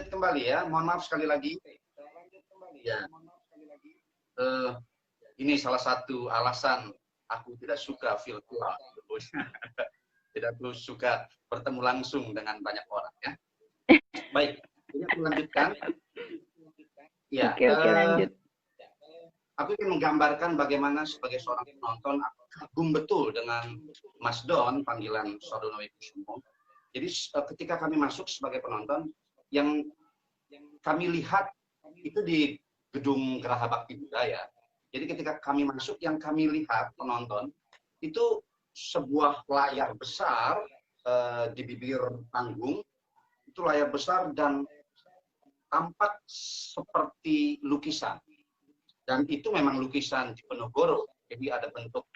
lanjut kembali ya. Mohon maaf sekali lagi. Ya, ini salah satu alasan aku tidak suka virtual. Tidak suka bertemu langsung dengan banyak orang ya. Baik, ini aku lanjutkan. Ya, Oke, lanjut. Aku ingin menggambarkan bagaimana sebagai seorang penonton aku kagum betul dengan Mas Don, panggilan Sardono Wikusumo. Jadi ketika kami masuk sebagai penonton, yang kami lihat itu di gedung Geraha Bakti Budaya. Jadi ketika kami masuk, yang kami lihat penonton itu sebuah layar besar di bibir panggung, itu layar besar dan tampak seperti lukisan. Dan itu memang lukisan Diponegoro. Jadi ada bentuk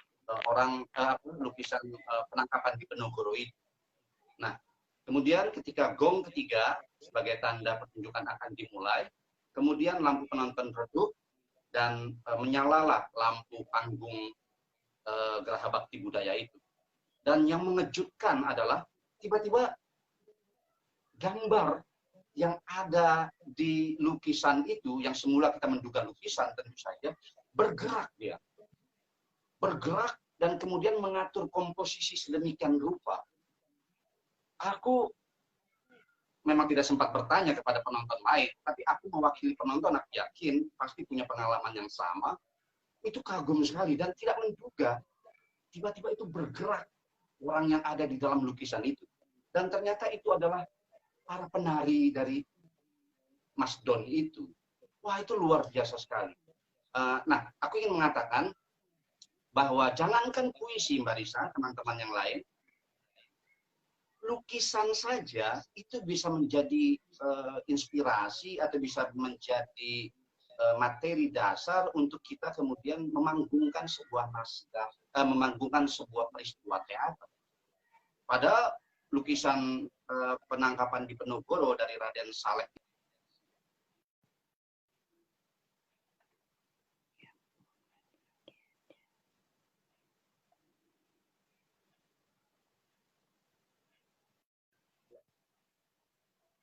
lukisan penangkapan Diponegoro itu. Nah, kemudian ketika gong ketiga sebagai tanda pertunjukan akan dimulai, kemudian lampu penonton redup dan menyalalah lampu panggung Geraha Bakti Budaya itu. Dan yang mengejutkan adalah tiba-tiba gambar yang ada di lukisan itu, yang semula kita menduga lukisan tentu saja, bergerak dia. Bergerak dan kemudian mengatur komposisi sedemikian rupa. Aku memang tidak sempat bertanya kepada penonton lain, tapi aku mewakili penonton, aku yakin pasti punya pengalaman yang sama. Itu kagum sekali dan tidak menduga tiba-tiba itu bergerak orang yang ada di dalam lukisan itu. Dan ternyata itu adalah para penari dari Mas Don itu. Wah, itu luar biasa sekali. Nah, aku ingin mengatakan bahwa jangankan puisi, Mbak Risa, teman-teman yang lain, lukisan saja itu bisa menjadi inspirasi atau bisa menjadi materi dasar untuk kita kemudian memanggungkan sebuah naskah, memanggungkan sebuah peristiwa teater. Padahal lukisan penangkapan Diponegoro dari Raden Saleh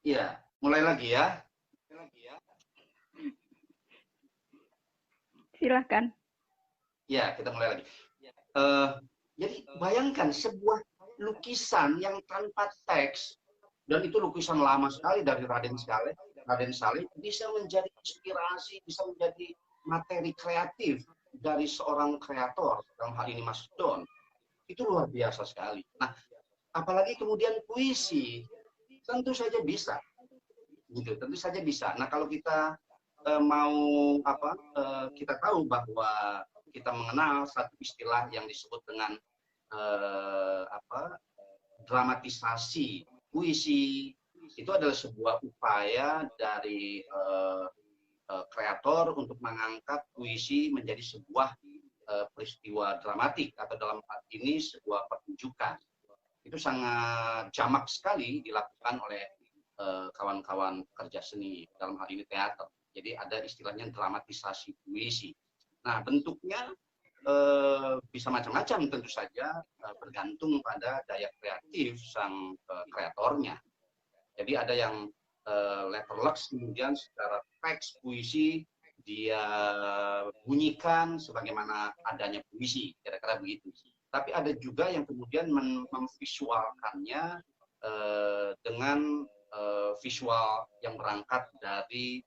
ya, mulai lagi ya. Silahkan. Ya, kita mulai lagi. Jadi bayangkan sebuah lukisan yang tanpa teks, dan itu lukisan lama sekali dari Raden Saleh bisa menjadi inspirasi, bisa menjadi materi kreatif dari seorang kreator, dalam hal ini Mas Don. Itu luar biasa sekali. Nah, apalagi kemudian puisi, tentu saja bisa. Gitu, tentu saja bisa. Nah, kalau kita kita tahu bahwa kita mengenal satu istilah yang disebut dengan dramatisasi puisi. Itu adalah sebuah upaya dari kreator untuk mengangkat puisi menjadi sebuah peristiwa dramatik atau dalam hal ini sebuah pertunjukan. Itu sangat jamak sekali dilakukan oleh kawan-kawan pekerja seni, dalam hal ini teater. Jadi ada istilahnya dramatisasi puisi. Nah, bentuknya bisa macam-macam tentu saja, bergantung pada daya kreatif sang kreatornya. Jadi ada yang letterlux, kemudian secara teks puisi dia bunyikan sebagaimana adanya puisi, kira-kira begitu. Tapi ada juga yang kemudian memvisualkannya dengan visual yang berangkat dari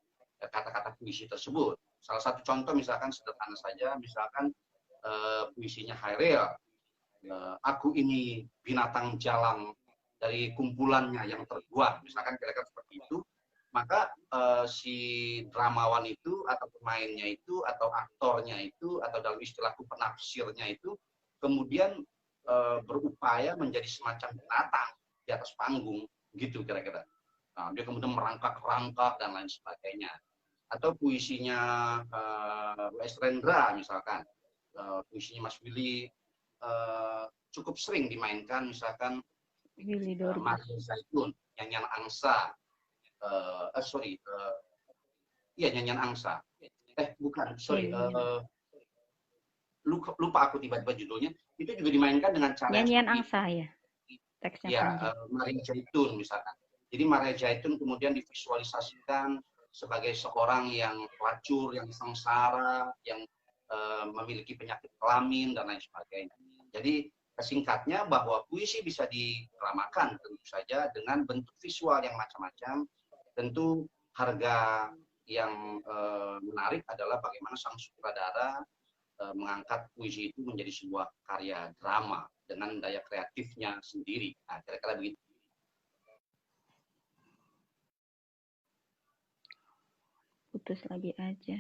kata-kata puisi tersebut. Salah satu contoh misalkan sederhana saja, misalkan puisinya Hairil, aku ini binatang jalang dari kumpulannya yang terbuat, misalkan kira-kira seperti itu, maka si dramawan itu atau pemainnya itu atau aktornya itu atau dalam istilahku penafsirnya itu kemudian berupaya menjadi semacam binatang di atas panggung, gitu kira-kira. Nah, dia kemudian merangkak-rangkak dan lain sebagainya. Atau puisinya W.S. Rendra misalkan, puisinya Mas Willy cukup sering dimainkan, misalkan Maria Zaitun, nyanyian angsa, nyanyian angsa, lupa aku tiba-tiba judulnya, itu juga dimainkan dengan cara nyanyian angsa ya, teksnya ya, Maria Zaitun misalkan. Jadi Maria Zaitun kemudian divisualisasikan sebagai seorang yang pelacur, yang sengsara, yang memiliki penyakit kelamin dan lain sebagainya. Jadi singkatnya bahwa puisi bisa dikeramakan tentu saja dengan bentuk visual yang macam-macam. Tentu harga yang menarik adalah bagaimana sang sutradara mengangkat puisi itu menjadi sebuah karya drama dengan daya kreatifnya sendiri. Nah, kira-kira begitu. Putus lagi aja.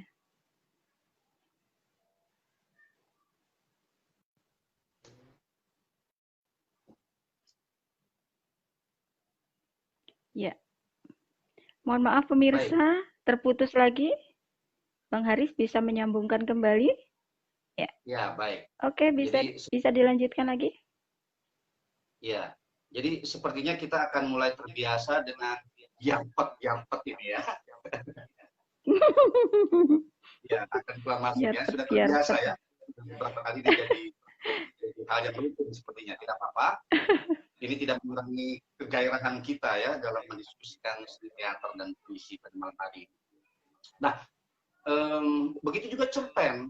Ya. Mohon maaf pemirsa, baik. Terputus lagi. Bang Haris bisa menyambungkan kembali? Ya. Ya, baik. Oke, bisa dilanjutkan lagi? Ya. Jadi sepertinya kita akan mulai terbiasa dengan yampet ini ya. Ya, akan pulang masuk ya. Sudah terbiasa ya. Beberapa kali ini jadi hal yang rutin sepertinya. Tidak apa-apa. Ini tidak mengurangi kegairahan kita ya dalam mendiskusikan seni teater dan puisi pada malam hari ini. Nah, begitu juga cerpen.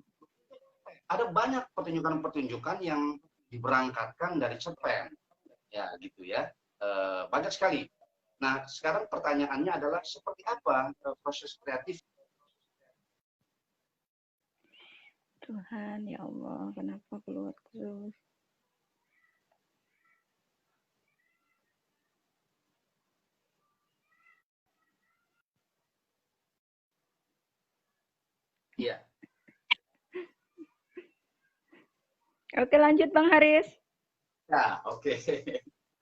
Ada banyak pertunjukan-pertunjukan yang diberangkatkan dari cerpen. Ya, gitu ya. Banyak sekali. Nah, sekarang pertanyaannya adalah seperti apa proses kreatif? Tuhan, ya Allah, kenapa keluar terus? Iya. Oke, lanjut Bang Haris. Ya, oke.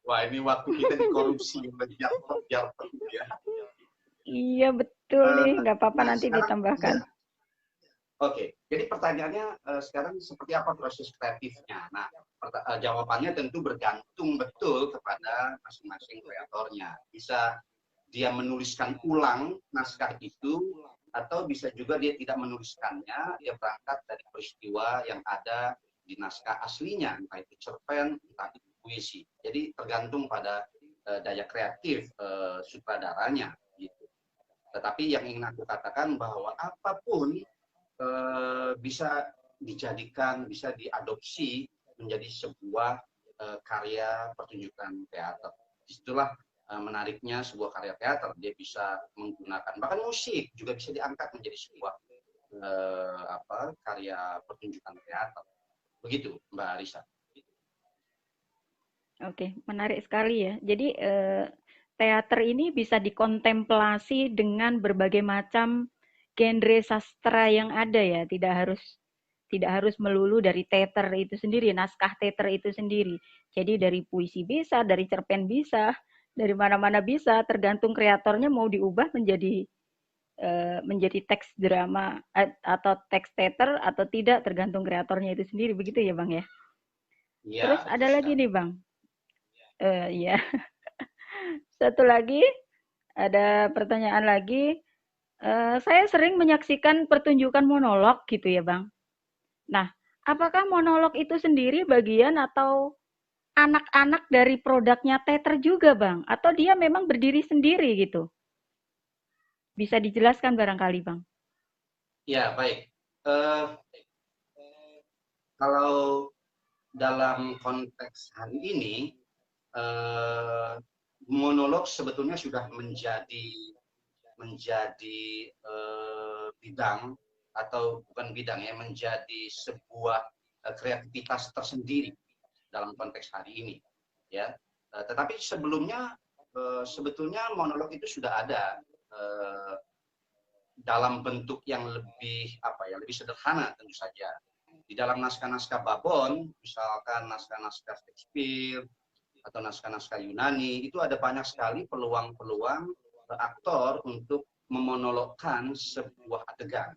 Wah, ini waktu kita dikorupsi jarpet ya. Iya, betul nih. Nggak apa-apa, nanti ditambahkan. Ya. Oke, jadi pertanyaannya sekarang seperti apa proses kreatifnya? Nah, jawabannya tentu bergantung betul kepada masing-masing kreatornya. Bisa dia menuliskan ulang naskah itu, atau bisa juga dia tidak menuliskannya, dia berangkat dari peristiwa yang ada di naskah aslinya, entah itu cerpen, entah itu puisi. Jadi tergantung pada daya kreatif sutradaranya. Gitu. Tetapi yang ingin aku katakan bahwa apapun bisa dijadikan, bisa diadopsi menjadi sebuah karya pertunjukan teater. Disitulah menariknya sebuah karya teater. Dia bisa menggunakan, bahkan musik juga bisa diangkat menjadi sebuah karya pertunjukan teater. Begitu, Mbak Arisa. Oke, menarik sekali ya. Jadi teater ini bisa dikontemplasi dengan berbagai macam genre sastra yang ada ya. Tidak harus melulu dari teater itu sendiri, naskah teater itu sendiri. Jadi dari puisi bisa, dari cerpen bisa, dari mana-mana bisa, tergantung kreatornya mau diubah menjadi teks drama atau teks teater atau tidak, tergantung kreatornya itu sendiri. Begitu ya Bang ya? Ya, terus ada lagi nih Bang. Ya. Satu lagi, ada pertanyaan lagi. Saya sering menyaksikan pertunjukan monolog gitu ya Bang. Nah, apakah monolog itu sendiri bagian atau anak-anak dari produknya teater juga Bang? Atau dia memang berdiri sendiri gitu? Bisa dijelaskan barangkali Bang? Ya, baik. Kalau dalam konteks hari ini, monolog sebetulnya sudah menjadi bidang, atau bukan bidang ya, menjadi sebuah kreativitas tersendiri dalam konteks hari ini ya. Tetapi sebelumnya sebetulnya monolog itu sudah ada dalam bentuk yang lebih sederhana tentu saja. Di dalam naskah-naskah Babon, misalkan naskah-naskah Shakespeare atau naskah-naskah Yunani, itu ada banyak sekali peluang-peluang aktor untuk memonologkan sebuah adegan.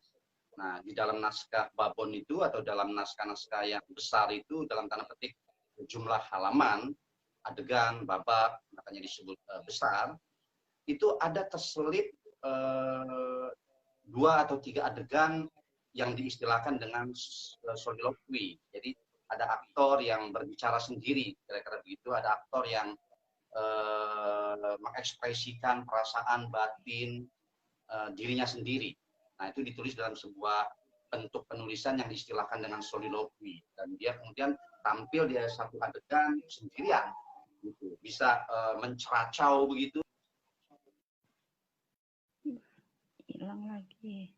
Nah, di dalam naskah Babon itu atau dalam naskah-naskah yang besar itu, dalam tanda petik jumlah halaman, adegan, babak, makanya disebut besar, itu ada terselip 2 atau 3 adegan yang diistilahkan dengan soliloquy. Jadi ada aktor yang berbicara sendiri, kira-kira begitu. Ada aktor yang mengekspresikan perasaan batin dirinya sendiri. Nah, itu ditulis dalam sebuah bentuk penulisan yang diistilahkan dengan soliloquy, dan dia kemudian tampil di satu adegan sendirian, gitu. Bisa menceracau begitu. Hilang lagi.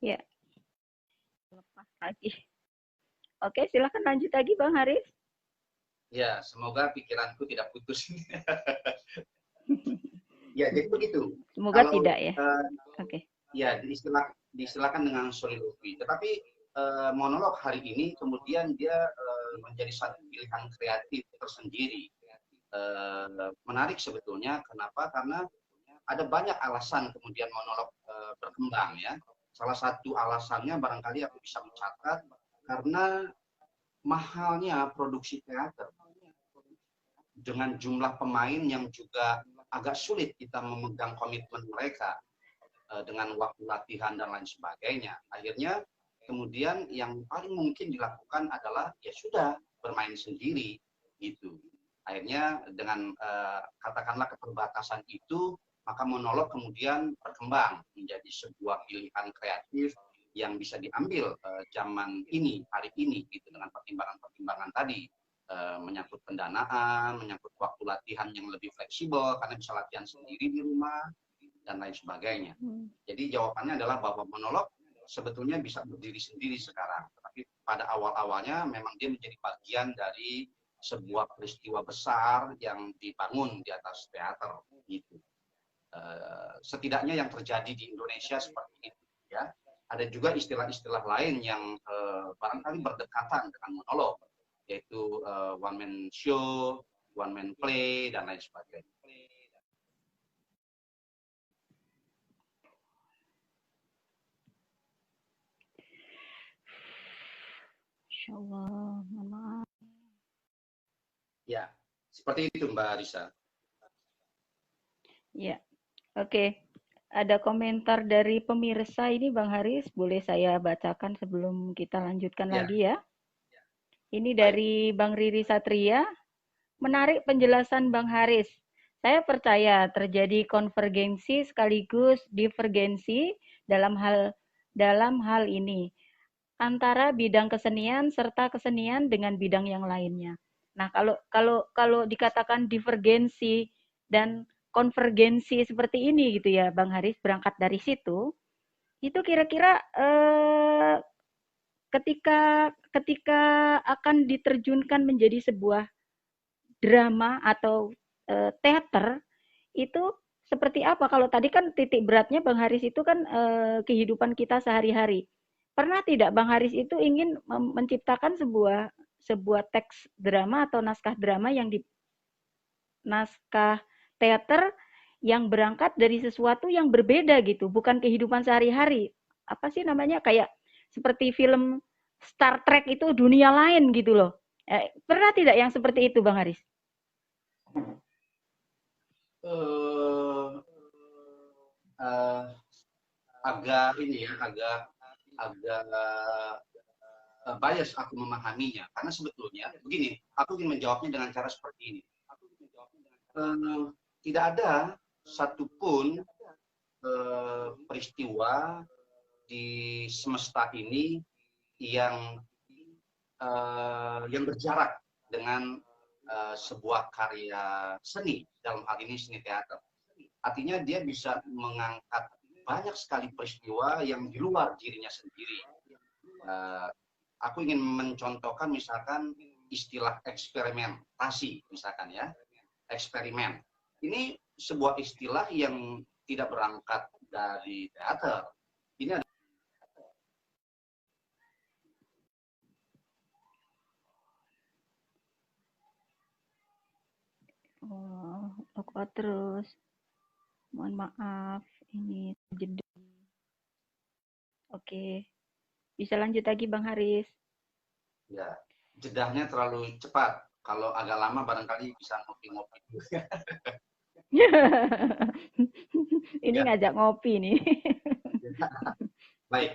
Ya, lepas lagi. Oke, silakan lanjut lagi Bang Haris. Ya, semoga pikiranku tidak putus. Ya, jadi begitu. Semoga Kalau, tidak ya. Oke. Ya, diistilahkan dengan soliloquy. Tetapi monolog hari ini kemudian dia menjadi satu pilihan kreatif tersendiri. Menarik sebetulnya. Kenapa? Karena ada banyak alasan kemudian monolog berkembang ya. Salah satu alasannya barangkali aku bisa mencatat karena mahalnya produksi teater dengan jumlah pemain yang juga agak sulit kita memegang komitmen mereka dengan waktu latihan dan lain sebagainya. Akhirnya kemudian yang paling mungkin dilakukan adalah ya sudah bermain sendiri gitu. Akhirnya dengan katakanlah keterbatasan itu, maka monolog kemudian berkembang menjadi sebuah pilihan kreatif yang bisa diambil zaman ini, hari ini gitu, dengan pertimbangan-pertimbangan tadi. Menyangkut pendanaan, menyangkut waktu latihan yang lebih fleksibel karena bisa latihan sendiri di rumah dan lain sebagainya. Jadi jawabannya adalah bahwa monolog sebetulnya bisa berdiri sendiri sekarang, tetapi pada awal-awalnya memang dia menjadi bagian dari sebuah peristiwa besar yang dibangun di atas teater gitu. Setidaknya yang terjadi di Indonesia seperti itu ya. Ada juga istilah-istilah lain yang barangkali berdekatan dengan monolog, yaitu one man show, one man play, dan lain sebagainya. Insya Allah, mohon maaf. Ya, seperti itu Mbak Risa. Ya, oke. Ada komentar dari pemirsa ini Bang Haris, boleh saya bacakan sebelum kita lanjutkan lagi ya? Ini dari Bang Riri Satria. Menarik penjelasan Bang Haris. Saya percaya terjadi konvergensi sekaligus divergensi dalam hal ini antara bidang kesenian serta kesenian dengan bidang yang lainnya. Nah, kalau dikatakan divergensi dan konvergensi seperti ini gitu ya, Bang Haris, berangkat dari situ, itu kira-kira ketika akan diterjunkan menjadi sebuah drama atau teater itu seperti apa? Kalau tadi kan titik beratnya Bang Haris itu kan kehidupan kita sehari-hari. Pernah tidak Bang Haris itu ingin menciptakan sebuah teks drama atau naskah drama naskah teater yang berangkat dari sesuatu yang berbeda gitu, bukan kehidupan sehari-hari. Apa sih namanya, kayak seperti film Star Trek itu dunia lain gitu loh. Pernah tidak yang seperti itu Bang Haris? Agak bias aku memahaminya, karena sebetulnya begini, aku ingin menjawabnya dengan cara seperti ini. Tidak ada satupun peristiwa di semesta ini yang berjarak dengan sebuah karya seni, dalam hal ini seni teater. Artinya dia bisa mengangkat banyak sekali peristiwa yang di luar dirinya sendiri. Aku ingin mencontohkan misalkan istilah eksperimentasi, misalkan ya, eksperimen. Ini sebuah istilah yang tidak berangkat dari teater. Ini ada Aku terus. Mohon maaf, ini jeda. Oke. Bisa lanjut lagi Bang Haris. Ya, jedahnya terlalu cepat. Kalau agak lama barangkali bisa ngopi-ngopi. Ini ya. Ngajak ngopi nih. Baik.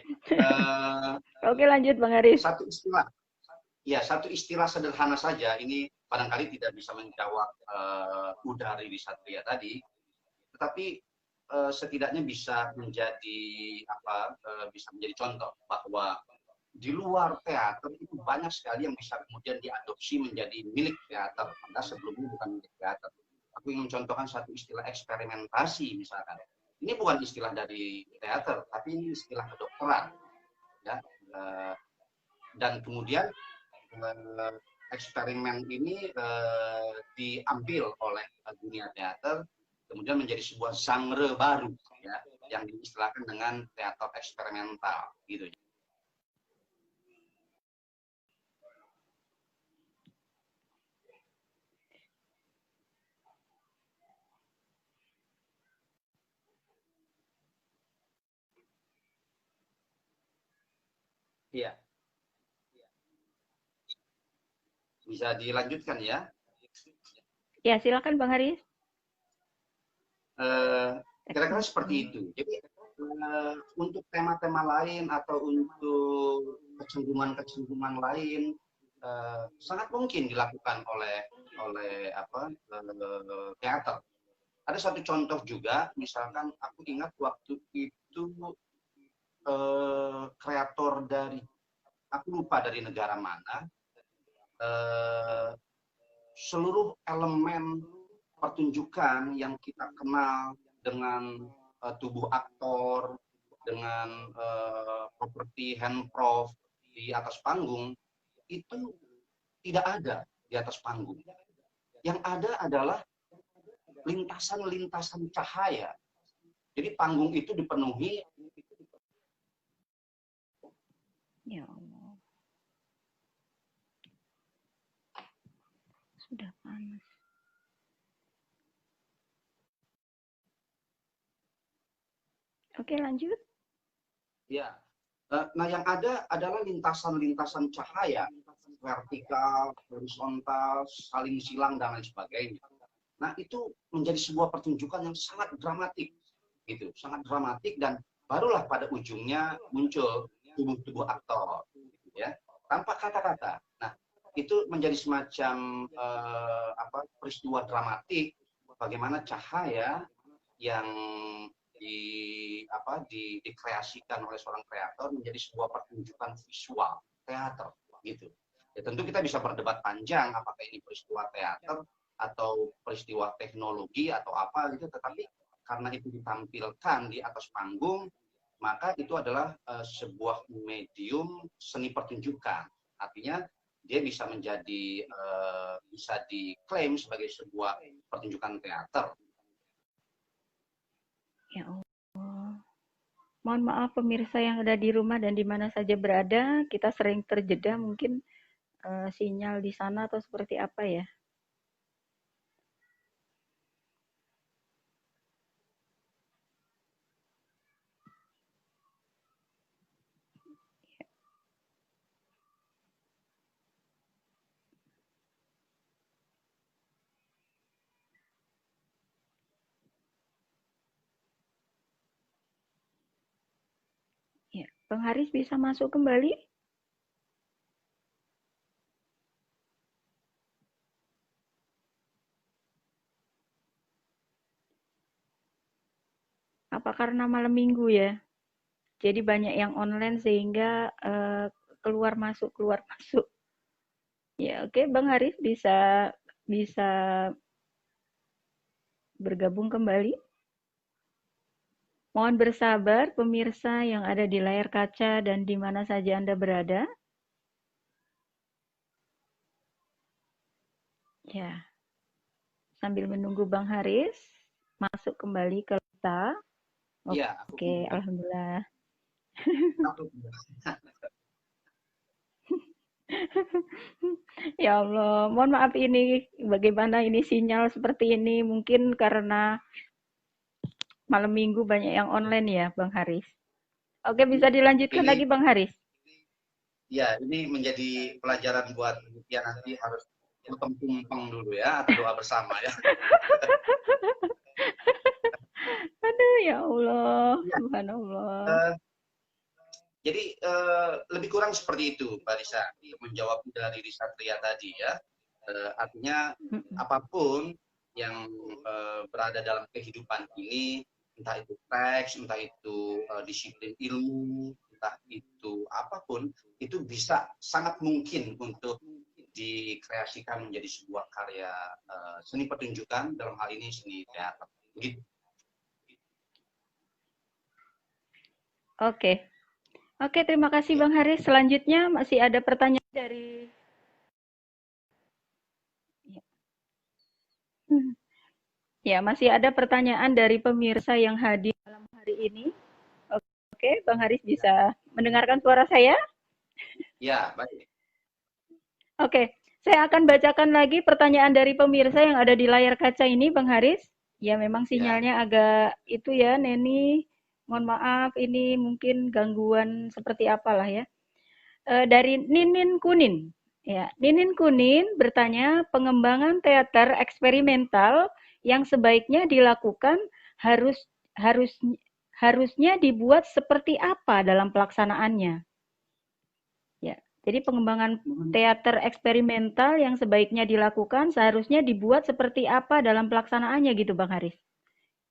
Oke, lanjut Bang Haris. Satu istilah. Ya, satu istilah sederhana saja, ini barangkali tidak bisa menjawab Udari di Satria tadi, tetapi setidaknya bisa menjadi bisa menjadi contoh bahwa di luar teater itu banyak sekali yang bisa kemudian diadopsi menjadi milik teater, padahal sebelumnya bukan milik teater. Aku ingin mencontohkan satu istilah eksperimentasi misalkan. Ini bukan istilah dari teater, tapi ini istilah kedokteran, ya. Dan kemudian eksperimen ini diambil oleh dunia teater, kemudian menjadi sebuah genre baru, ya, yang diistilahkan dengan teater eksperimental, gitu. Iya, bisa dilanjutkan ya. Ya, silakan Bang Haris. Kira-kira seperti itu. Jadi untuk tema-tema lain atau untuk kecenderungan-kecenderungan lain sangat mungkin dilakukan oleh teater. Ada satu contoh juga, misalkan aku ingat waktu itu kreator dari, aku lupa dari negara mana, seluruh elemen pertunjukan yang kita kenal dengan tubuh aktor, dengan properti handproof di atas panggung, itu tidak ada di atas panggung. Yang ada adalah lintasan-lintasan cahaya. Jadi panggung itu dipenuhi. Ya Allah. Sudah panas. Oke, lanjut. Ya. Nah, yang ada adalah lintasan-lintasan cahaya, vertikal, horizontal, saling silang, dan lain sebagainya. Nah, itu menjadi sebuah pertunjukan yang sangat dramatik, gitu, sangat dramatik, dan barulah pada ujungnya muncul tubuh-tubuh aktor, ya, tanpa kata-kata. Nah, itu menjadi semacam peristiwa dramatik, bagaimana cahaya yang dikreasikan oleh seorang kreator menjadi sebuah pertunjukan visual teater, gitu. Ya, tentu kita bisa berdebat panjang apakah ini peristiwa teater atau peristiwa teknologi atau apa gitu, tetapi karena itu ditampilkan di atas panggung, maka itu adalah sebuah medium seni pertunjukan. Artinya dia bisa menjadi bisa diklaim sebagai sebuah pertunjukan teater. Ya Allah. Mohon maaf pemirsa yang ada di rumah dan di mana saja berada, kita sering terjeda mungkin sinyal di sana atau seperti apa ya. Ya, Bang Haris bisa masuk kembali? Apa karena malam minggu ya? Jadi banyak yang online sehingga keluar masuk. Ya, oke, Bang Haris bisa bergabung kembali. Mohon bersabar pemirsa yang ada di layar kaca dan di mana saja Anda berada. Ya, sambil menunggu Bang Haris masuk kembali ke kita. Iya, Oke, alhamdulillah. Ya Allah, mohon maaf ini bagaimana ini sinyal seperti ini mungkin karena malam minggu banyak yang online ya, Bang Haris. Oke, bisa dilanjutkan lagi Bang Haris. Ya, ini menjadi pelajaran buat ya, nanti harus tumpeng dulu ya, atau doa bersama ya. Aduh, ya Allah, Ya, subhanallah. Jadi lebih kurang seperti itu, Mbak Risa, untuk menjawab dari Risa Tria tadi ya. Artinya apapun yang berada dalam kehidupan ini, entah itu teks, entah itu disiplin ilmu, entah itu apapun, itu bisa sangat mungkin untuk dikreasikan menjadi sebuah karya seni pertunjukan, dalam hal ini seni teater. Begitu. Oke. Oke, terima kasih Bang Haris. Selanjutnya masih ada pertanyaan dari ya, masih ada pertanyaan dari pemirsa yang hadir malam hari ini. Oke, Bang Haris bisa mendengarkan suara saya? Ya, baik. Oke, saya akan bacakan lagi pertanyaan dari pemirsa yang ada di layar kaca ini, Bang Haris. Ya, memang Ya. sinyalnya agak itu ya, Neni. Mohon maaf, ini mungkin gangguan seperti apalah ya. Dari Ninin Kunin. Ya, Ninin Kunin bertanya, pengembangan teater eksperimental yang sebaiknya dilakukan harus harus harusnya dibuat seperti apa dalam pelaksanaannya? Ya, jadi pengembangan teater eksperimental yang sebaiknya dilakukan seharusnya dibuat seperti apa dalam pelaksanaannya gitu, Bang Haris?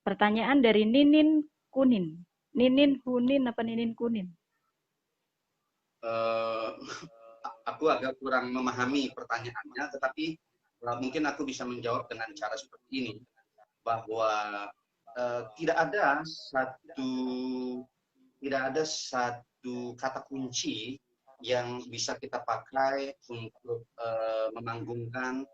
Pertanyaan dari Ninin Kunin. Ninin Kunin apa Ninin Kunin? Aku agak kurang memahami pertanyaannya, tetapi mungkin aku bisa menjawab dengan cara seperti ini, bahwa tidak ada satu kata kunci yang bisa kita pakai untuk memanggungkan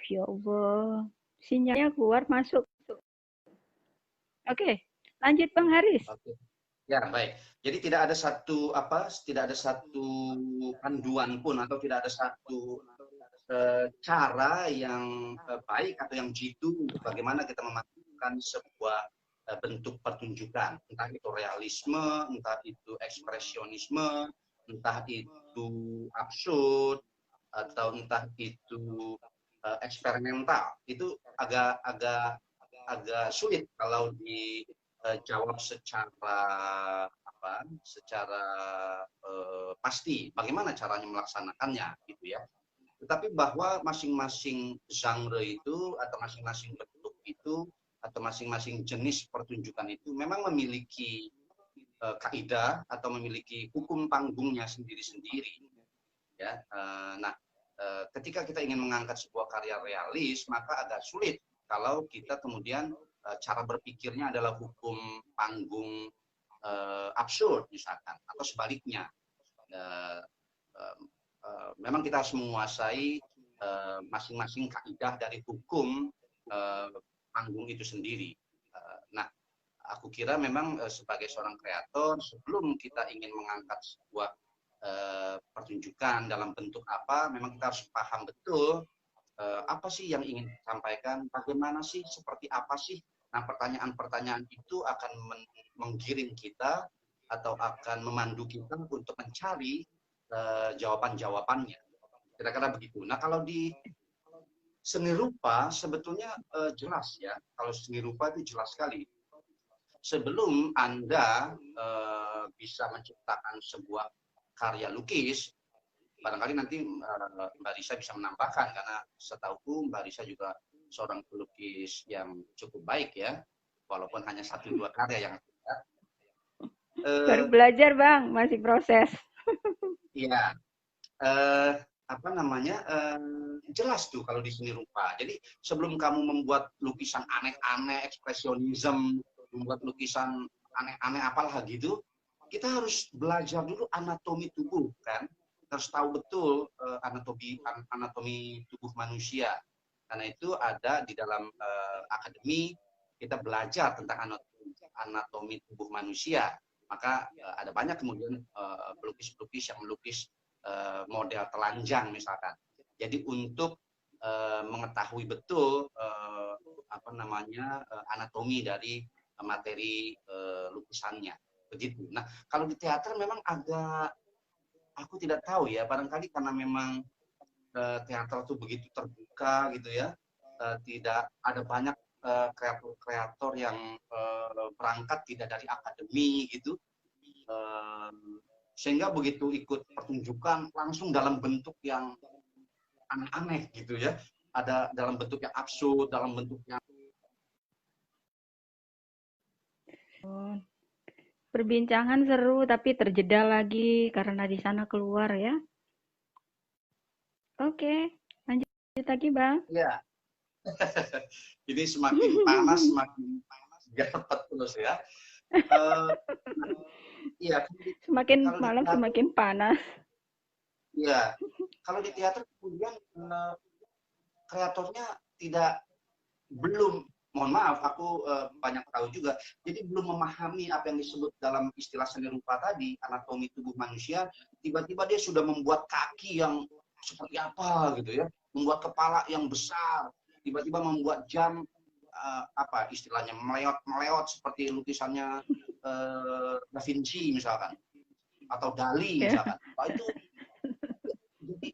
Ya Allah, sinyalnya keluar masuk. Oke, lanjut Bang Haris. Ya, baik. Jadi tidak ada satu panduan pun atau tidak ada satu cara yang baik atau yang jitu untuk bagaimana kita memastikan sebuah bentuk pertunjukan, entah itu realisme, entah itu ekspresionisme, entah itu absurd, atau entah itu eksperimental. Itu agak sulit kalau dijawab secara pasti bagaimana caranya melaksanakannya gitu ya. Tetapi bahwa masing-masing genre itu atau masing-masing bentuk itu atau masing-masing jenis pertunjukan itu memang memiliki kaidah atau memiliki hukum panggungnya sendiri-sendiri ya. Nah, ketika kita ingin mengangkat sebuah karya realis, maka agak sulit kalau kita kemudian cara berpikirnya adalah hukum panggung absurd misalkan, atau sebaliknya. Memang kita harus menguasai masing-masing kaidah dari hukum panggung itu sendiri. Nah, aku kira memang sebagai seorang kreator, sebelum kita ingin mengangkat sebuah pertunjukan dalam bentuk apa, memang kita harus paham betul apa sih yang ingin disampaikan, bagaimana sih, seperti apa sih. Nah, pertanyaan-pertanyaan itu akan menggiring kita atau akan memandu kita untuk mencari jawaban-jawabannya. Kira-kira begitu. Nah, kalau di seni rupa sebetulnya jelas ya. Kalau seni rupa itu jelas sekali. Sebelum Anda bisa menciptakan sebuah karya lukis, barangkali nanti Mbak Risa bisa menambahkan, karena setauku Mbak Risa juga seorang pelukis yang cukup baik ya, walaupun hanya 1-2 karya yang ada. Baru belajar Bang, masih proses. Iya, jelas tuh kalau di seni rupa. Jadi sebelum kamu membuat lukisan aneh-aneh, ekspresionisme, membuat lukisan aneh-aneh apalah gitu, kita harus belajar dulu anatomi tubuh kan. Harus tahu betul anatomi tubuh manusia. Karena itu ada di dalam akademi, kita belajar tentang anatomi tubuh manusia. Maka ada banyak kemudian pelukis-pelukis yang melukis model telanjang misalkan. Jadi untuk mengetahui betul anatomi dari materi lukisannya. Begitu. Nah, kalau di teater memang aku tidak tahu ya, barangkali karena memang teater itu begitu terbuka gitu ya, tidak ada banyak kreator-kreator yang berangkat tidak dari akademi gitu, sehingga begitu ikut pertunjukan langsung dalam bentuk yang aneh-aneh gitu ya, ada dalam bentuk yang absurd, dalam bentuk yang Perbincangan seru tapi terjeda lagi karena di sana keluar ya. Oke, lanjut lagi Bang. ya. Ini semakin panas dapat terus ya. Iya, Semakin kalau di malam teater, semakin panas. ya, kalau di teater kemudian kreatornya belum, mohon maaf, aku banyak tahu juga, jadi belum memahami apa yang disebut dalam istilah seni rupa tadi, anatomi tubuh manusia, tiba-tiba dia sudah membuat kaki yang seperti apa gitu ya, membuat kepala yang besar, tiba-tiba membuat jam apa istilahnya meleot seperti lukisannya Da Vinci misalkan atau Dali Ya. misalkan. Nah, itu jadi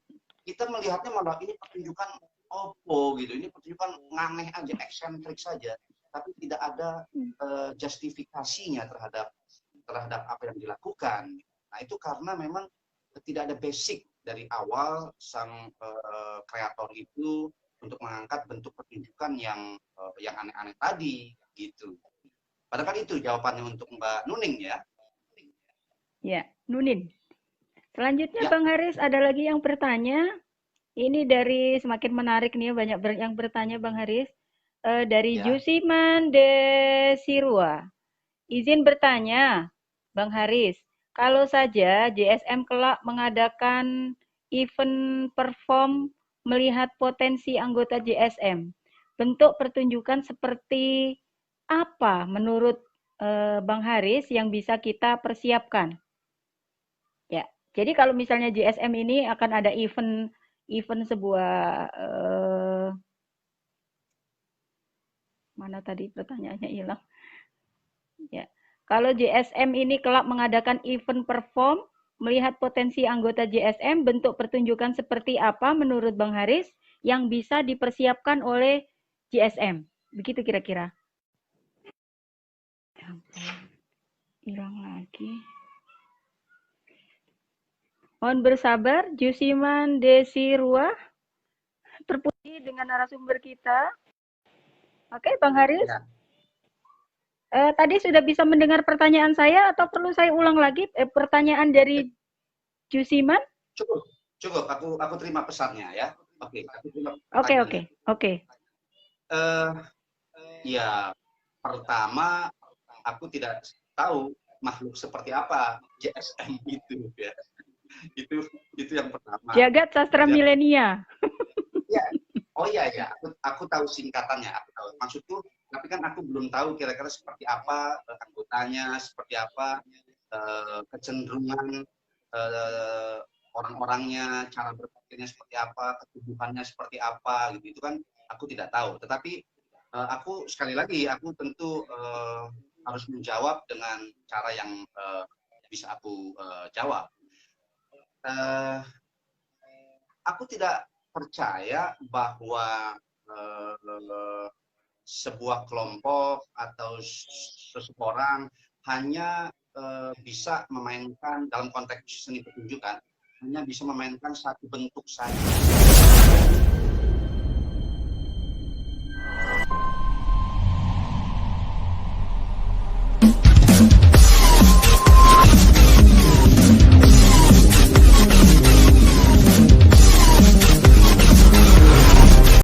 kita melihatnya malah ini pertunjukan opo gitu, ini pertunjukan nganeh aja, eksentrik saja, tapi tidak ada justifikasinya terhadap apa yang dilakukan. Nah itu karena memang tidak ada basic dari awal sang kreator itu untuk mengangkat bentuk pertunjukan yang aneh-aneh tadi gitu. Padahal kan itu jawabannya untuk Mbak Nuning ya. Ya, Nunin. Selanjutnya Ya, Bang Haris ada lagi yang bertanya. Ini dari semakin menarik nih, banyak yang bertanya Bang Haris. Dari ya. Jusiman Desirua. Izin bertanya, Bang Haris, kalau saja JSM kelak mengadakan event perform melihat potensi anggota JSM, bentuk pertunjukan seperti apa menurut Bang Haris yang bisa kita persiapkan? Ya, jadi kalau misalnya JSM ini akan ada event sebuah mana tadi pertanyaannya hilang. Ya, kalau JSM ini kelak mengadakan event perform, melihat potensi anggota JSM, bentuk pertunjukan seperti apa menurut Bang Haris yang bisa dipersiapkan oleh JSM? Begitu kira-kira. Hilang lagi. Mohon bersabar, Jusiman Desirua terpuji dengan narasumber kita. Oke, Bang Haris. Ya. Tadi sudah bisa mendengar pertanyaan saya atau perlu saya ulang lagi pertanyaan dari Jusiman? Cukup. Aku terima pesannya ya. Oke, aku terima Oke. pertanyaannya. Ya, pertama aku tidak tahu makhluk seperti apa JSM itu ya. Itu yang pertama. Jagat Sastra Milenia. Ya. Oh iya ya, aku tahu singkatannya, aku tahu. Maksudku, tapi kan aku belum tahu kira-kira seperti apa anggotanya, seperti apa kecenderungan orang-orangnya, cara berpikirnya seperti apa, ketubuhannya seperti apa, gitu. Itu kan aku tidak tahu. Tetapi aku sekali lagi, aku tentu harus menjawab dengan cara yang bisa aku jawab. Aku tidak percaya bahwa sebuah kelompok atau seseorang hanya bisa memainkan dalam konteks seni pertunjukan, hanya bisa memainkan satu bentuk saja.